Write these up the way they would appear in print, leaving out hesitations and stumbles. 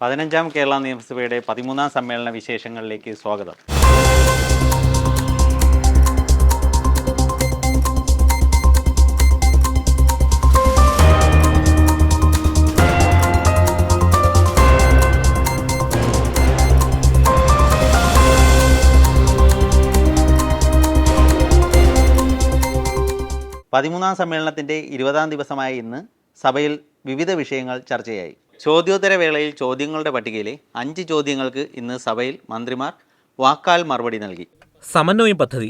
15ാം കേരള നിയമസഭയുടെ 13ാം സമ്മേളന വിശേഷങ്ങളിലേക്ക് സ്വാഗതം. പതിമൂന്നാം സമ്മേളനത്തിൻ്റെ 20ാം ദിവസമായ ഇന്ന് സഭയിൽ വിവിധ വിഷയങ്ങൾ ചർച്ചയായി. ചോദ്യോത്തര വേളയിൽ ചോദ്യങ്ങളുടെ പട്ടികയിലെ 5 ചോദ്യങ്ങൾക്ക് ഇന്ന് സഭയിൽ മന്ത്രിമാർ വാക്കാൽ മറുപടി നൽകി. സമന്വയം പദ്ധതി,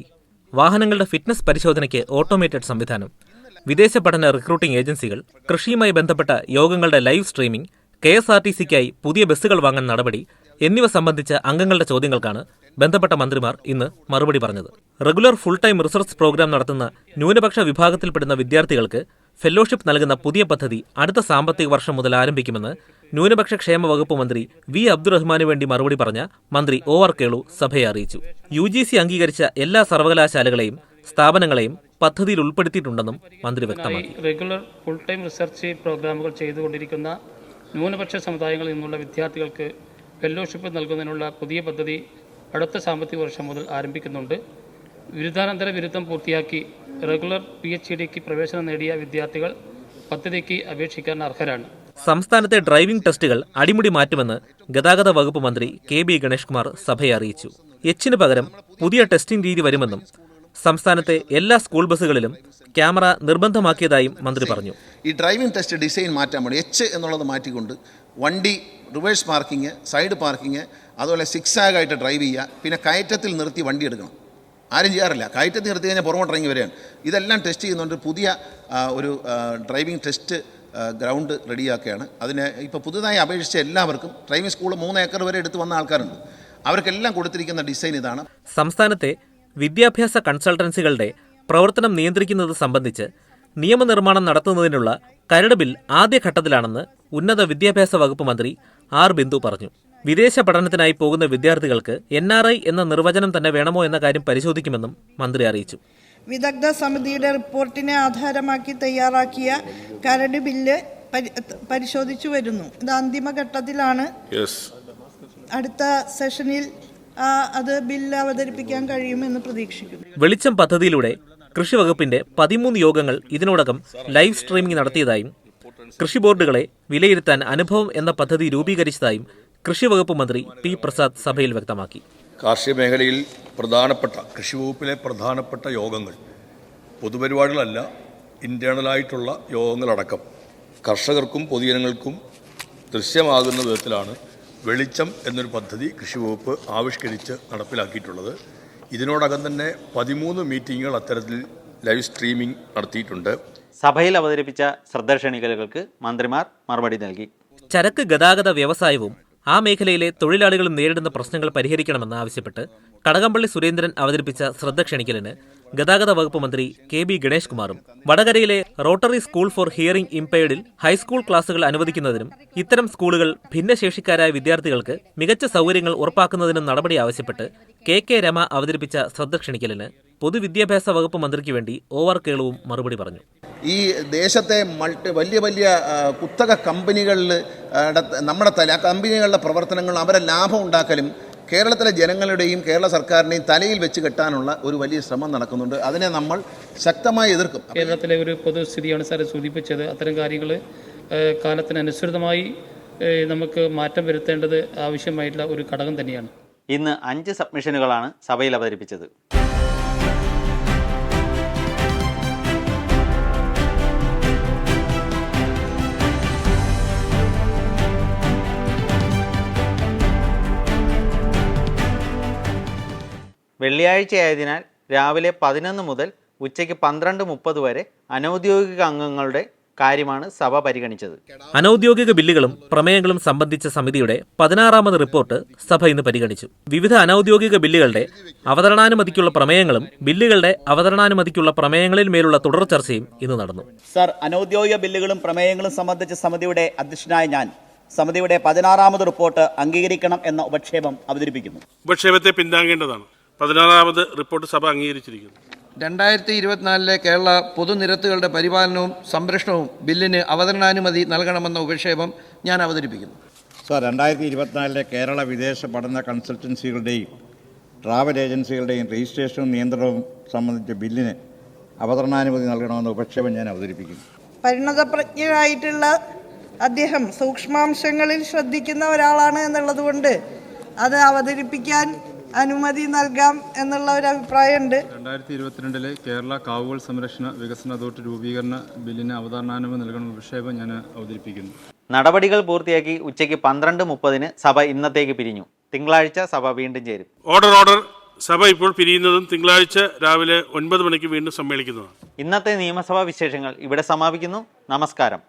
വാഹനങ്ങളുടെ ഫിറ്റ്നസ് പരിശോധനയ്ക്ക് ഓട്ടോമേറ്റഡ് സംവിധാനം, വിദേശ പഠന റിക്രൂട്ടിംഗ് ഏജൻസികൾ, കൃഷിയുമായി ബന്ധപ്പെട്ട യോഗങ്ങളുടെ ലൈവ് സ്ട്രീമിംഗ്, KSRTCക്കായി പുതിയ ബസ്സുകൾ വാങ്ങാൻ നടപടി എന്നിവ സംബന്ധിച്ച അംഗങ്ങളുടെ ചോദ്യങ്ങൾക്കാണ് ബന്ധപ്പെട്ട മന്ത്രിമാർ ഇന്ന് മറുപടി പറഞ്ഞത്. Regular full time research program നടത്തുന്ന ന്യൂനപക്ഷ വിഭാഗത്തിൽപ്പെടുന്ന വിദ്യാർത്ഥികൾക്ക് ഫെലോഷിപ്പ് നൽകുന്ന പുതിയ പദ്ധതി അടുത്ത സാമ്പത്തിക വർഷം മുതൽ ആരംഭിക്കുമെന്ന് ന്യൂനപക്ഷ ക്ഷേമ വകുപ്പ് മന്ത്രി വി അബ്ദുറഹ്മാന് വേണ്ടി മറുപടി പറഞ്ഞ മന്ത്രി OR കേളു സഭയെ അറിയിച്ചു. UGC അംഗീകരിച്ച എല്ലാ സർവകലാശാലകളെയും സ്ഥാപനങ്ങളെയും പദ്ധതിയിൽ ഉൾപ്പെടുത്തിയിട്ടുണ്ടെന്നും മന്ത്രി വ്യക്തമാക്കി. റെഗുലർ ഫുൾ ടൈം റിസർച്ച് പ്രോഗ്രാമുകൾ ചെയ്തുകൊണ്ടിരിക്കുന്ന ന്യൂനപക്ഷ സമുദായങ്ങളിൽ നിന്നുള്ള വിദ്യാർത്ഥികൾക്ക് ഫെലോഷിപ്പ് നൽകുന്നതിനുള്ള പുതിയ പദ്ധതി അടുത്ത സാമ്പത്തിക വർഷം മുതൽ ആരംഭിക്കുന്നുണ്ട്. ബിരുദാനന്തര ബിരുദം പൂർത്തിയാക്കി റെഗുലർ PhDക്ക് പ്രവേശനം നേടിയ വിദ്യാർത്ഥികൾ പദ്ധതിക്ക് അപേക്ഷിക്കാൻ അർഹരാണ്. സംസ്ഥാനത്തെ ഡ്രൈവിംഗ് ടെസ്റ്റുകൾ അടിമുടി മാറ്റുമെന്ന് ഗതാഗത വകുപ്പ് മന്ത്രി KB ഗണേഷ് കുമാർ സഭയെ അറിയിച്ചു. Hന് പകരം പുതിയ ടെസ്റ്റിംഗ് രീതി വരുമെന്നും സംസ്ഥാനത്തെ എല്ലാ സ്കൂൾ ബസ്സുകളിലും ക്യാമറ നിർബന്ധമാക്കിയതായും മന്ത്രി പറഞ്ഞു. ഈ ഡ്രൈവിംഗ് ടെസ്റ്റ് ഡിസൈൻ മാറ്റാൻ വേണ്ടി H എന്നുള്ളത് മാറ്റിക്കൊണ്ട് വണ്ടി റിവേഴ്സ് പാർക്കിങ്, സൈഡ് പാർക്കിങ്, അതുപോലെ സിക്സാഗായിട്ട് ഡ്രൈവ് ചെയ്യുക, പിന്നെ കയറ്റത്തിൽ നിർത്തി വണ്ടി എടുക്കണം. ആരും ചെയ്യാറില്ല. കയറ്റത്തിൽ നിർത്തി കഴിഞ്ഞാൽ പുറമോട്ട് ഇറങ്ങി വരികയാണ്. ഇതെല്ലാം ടെസ്റ്റ് ചെയ്യുന്നുണ്ട്. പുതിയ ഒരു ഡ്രൈവിംഗ് ടെസ്റ്റ് ഗ്രൗണ്ട് റെഡിയാക്കുകയാണ്. അതിന് ഇപ്പോൾ പുതുതായി അപേക്ഷിച്ച എല്ലാവർക്കും ഡ്രൈവിംഗ് സ്കൂൾ 3 ഏക്കർ വരെ എടുത്തു വന്ന ആൾക്കാരുണ്ട്. അവർക്കെല്ലാം കൊടുത്തിരിക്കുന്ന ഡിസൈൻ ഇതാണ്. സംസ്ഥാനത്തെ വിദ്യാഭ്യാസ കൺസൾട്ടൻസികളുടെ പ്രവർത്തനം നിയന്ത്രിക്കുന്നത് സംബന്ധിച്ച് നിയമനിർമ്മാണം നടത്തുന്നതിനുള്ള കരട് ബിൽ ആദ്യഘട്ടത്തിലാണെന്ന് ഉന്നത വിദ്യാഭ്യാസ വകുപ്പ് മന്ത്രി R ബിന്ദു പറഞ്ഞു. വിദേശ പഠനത്തിനായി പോകുന്ന വിദ്യാർത്ഥികൾക്ക് NRI എന്ന നിർവചനം തന്നെ വേണമോ എന്ന കാര്യം പരിശോധിക്കുമെന്നും മന്ത്രി അറിയിച്ചു. വിദഗ്ധ സമിതിയുടെ റിപ്പോർട്ടിനെ ആധാരമാക്കി തയ്യാറാക്കിയ കരട് ബില്ല് പരിശോധിച്ചു വരുന്നു. ഇത് അന്തിമഘട്ടത്തിലാണ്. അടുത്ത സെഷനിൽ അത് ബില്ല് അവതരിപ്പിക്കാൻ കഴിയുമെന്ന് പ്രതീക്ഷിക്കുന്നു. വെളിച്ചം പദ്ധതിയിലൂടെ കൃഷി വകുപ്പിന്റെ 13 യോഗങ്ങൾ ഇതിനോടകം ലൈവ് സ്ട്രീമിംഗ് നടത്തിയതായും കൃഷി ബോർഡുകളെ വിലയിരുത്താൻ അനുഭവം എന്ന പദ്ധതി രൂപീകരിച്ചതായും കൃഷി വകുപ്പ് മന്ത്രി P പ്രസാദ് സഭയിൽ വ്യക്തമാക്കി. കാർഷിക മേഖലയിൽ കൃഷി വകുപ്പിലെ പ്രധാനപ്പെട്ട യോഗങ്ങൾ പൊതുപരിപാടികളല്ല, ഇന്റേണലായിട്ടുള്ള യോഗങ്ങളടക്കം കർഷകർക്കും പൊതുജനങ്ങൾക്കും ദൃശ്യമാകുന്ന വിധത്തിലാണ് വെളിച്ചം എന്നൊരു പദ്ധതി കൃഷി വകുപ്പ് ആവിഷ്കരിച്ച് നടപ്പിലാക്കിയിട്ടുള്ളത്. ഇതിനോടകം തന്നെ 13 മീറ്റിങ്ങുകൾ അത്തരത്തിൽ ലൈവ് സ്ട്രീമിംഗ് നടത്തിയിട്ടുണ്ട്. സഭയിൽ അവതരിപ്പിച്ച ശ്രദ്ധാക്ഷണികൾക്ക് മന്ത്രിമാർ മറുപടി നൽകി. ചരക്ക് ഗതാഗത വ്യവസായവും ആ മേഖലയിലെ തൊഴിലാളികളും നേരിടുന്ന പ്രശ്നങ്ങൾ പരിഹരിക്കണമെന്ന് ആവശ്യപ്പെട്ട് കടകംപള്ളി സുരേന്ദ്രൻ അവതരിപ്പിച്ച ശ്രദ്ധ ക്ഷണിക്കലിന് ഗതാഗത വകുപ്പ് മന്ത്രി KB ഗണേഷ് കുമാറും വടകരയിലെ റോട്ടറി സ്കൂൾ ഫോർ ഹിയറിംഗ് ഇംപെയർഡിൽ ഹൈസ്കൂൾ ക്ലാസുകൾ അനുവദിക്കുന്നതിനും ഇത്തരം സ്കൂളുകൾ ഭിന്നശേഷിക്കാരായ വിദ്യാർത്ഥികൾക്ക് മികച്ച സൗകര്യങ്ങൾ ഉറപ്പാക്കുന്നതിനും നടപടി ആവശ്യപ്പെട്ട് KK രമ അവതരിപ്പിച്ച ശ്രദ്ധ ക്ഷണിക്കലിന് പൊതുവിദ്യാഭ്യാസ വകുപ്പ് മന്ത്രിക്ക് വേണ്ടി OR കേളുവും മറുപടി പറഞ്ഞു. ഈ ദേശത്തെ വലിയ വലിയ കുത്തക കമ്പനികളിൽ നമ്മുടെ കമ്പനികളുടെ പ്രവർത്തനങ്ങൾ, അവരെ ലാഭം ഉണ്ടാക്കലും കേരളത്തിലെ ജനങ്ങളുടെയും കേരള സർക്കാരിനെയും തലയിൽ വെച്ച് കെട്ടാനുള്ള ഒരു വലിയ ശ്രമം നടക്കുന്നുണ്ട്. അതിനെ നമ്മൾ ശക്തമായി എതിർക്കും. കേരളത്തിലെ ഒരു പൊതുസ്ഥിതിയാണ് സാർ സൂചിപ്പിച്ചത്. അത്തരം കാര്യങ്ങൾ കാലത്തിനനുസൃതമായി നമുക്ക് മാറ്റം വരുത്തേണ്ടത് ആവശ്യമായിട്ടുള്ള ഒരു ഘടകം തന്നെയാണ്. ഇന്ന് 5 സബ്മിഷനുകളാണ് സഭയിൽ അവതരിപ്പിച്ചത്. വെള്ളിയാഴ്ചയായതിനാൽ രാവിലെ 11 മുതൽ ഉച്ചയ്ക്ക് 12:30 വരെ അനൗദ്യോഗിക അംഗങ്ങളുടെ കാര്യമാണ് സഭ പരിഗണിച്ചത്. അനൗദ്യോഗിക ബില്ലുകളും പ്രമേയങ്ങളും സംബന്ധിച്ച സമിതിയുടെ 16ാമത് റിപ്പോർട്ട് സഭ ഇന്ന് പരിഗണിച്ചു. വിവിധ അനൗദ്യോഗിക ബില്ലുകളുടെ അവതരണാനുമതിക്കുള്ള പ്രമേയങ്ങളും ബില്ലുകളുടെ അവതരണാനുമതിക്കുള്ള പ്രമേയങ്ങളിൽ മേലുള്ള തുടർ ചർച്ചയും ഇന്ന് നടന്നു. സർ, അനൗദ്യോഗിക ബില്ലുകളും പ്രമേയങ്ങളും സംബന്ധിച്ച സമിതിയുടെ അധ്യക്ഷനായ ഞാൻ സമിതിയുടെ 16ാമത് റിപ്പോർട്ട് അംഗീകരിക്കണം എന്ന ഉപക്ഷേപം അവതരിപ്പിക്കുന്നു. ഉപക്ഷേപത്തെ പിന്താങ്ങേണ്ടതാണ്. 16ാമത് റിപ്പോർട്ട് സഭ അംഗീകരിച്ചിരിക്കുന്നു. 2024 കേരള പൊതുനിരത്തുകളുടെ പരിപാലനവും സംരക്ഷണവും ബില്ലിന് അവതരണാനുമതി നൽകണമെന്ന ഉപക്ഷേപം ഞാൻ അവതരിപ്പിക്കുന്നു. സാർ 2024 കേരള വിദേശ പഠന കൺസൾട്ടൻസികളുടെയും ട്രാവൽ ഏജൻസികളുടെയും രജിസ്ട്രേഷനും നിയന്ത്രണവും സംബന്ധിച്ച ബില്ലിന് അവതരണാനുമതി നൽകണമെന്ന ഉപക്ഷേപം ഞാൻ അവതരിപ്പിക്കുന്നു. പരിണതപ്രജ്ഞരായിട്ടുള്ള അദ്ദേഹം സൂക്ഷ്മാംശങ്ങളിൽ ശ്രദ്ധിക്കുന്ന ഒരാളാണ് എന്നുള്ളത് കൊണ്ട് അത് അവതരിപ്പിക്കാൻ അനുമതി നൽകാം എന്നുള്ള ഒരു അഭിപ്രായമുണ്ട്. 2022 കേരള കാവുകൾ സംരക്ഷണ വികസന അതോറിറ്റി രൂപീകരണ ബില്ലിന് അവതരണാനുമതി നൽകണമെന്ന വിഷയം ഞാൻ അവതരിപ്പിക്കുന്നു. നടപടികൾ പൂർത്തിയാക്കി ഉച്ചയ്ക്ക് 12:30 സഭ ഇന്നത്തേക്ക് പിരിഞ്ഞു. തിങ്കളാഴ്ച സഭ വീണ്ടും ചേരും. ഓർഡർ. സഭ ഇപ്പോൾ പിരിയുന്നതും തിങ്കളാഴ്ച രാവിലെ 9 മണിക്ക് വീണ്ടും സമ്മേളിക്കുന്നതാണ്. ഇന്നത്തെ നിയമസഭാ വിശേഷങ്ങൾ ഇവിടെ സമാപിക്കുന്നു. നമസ്കാരം.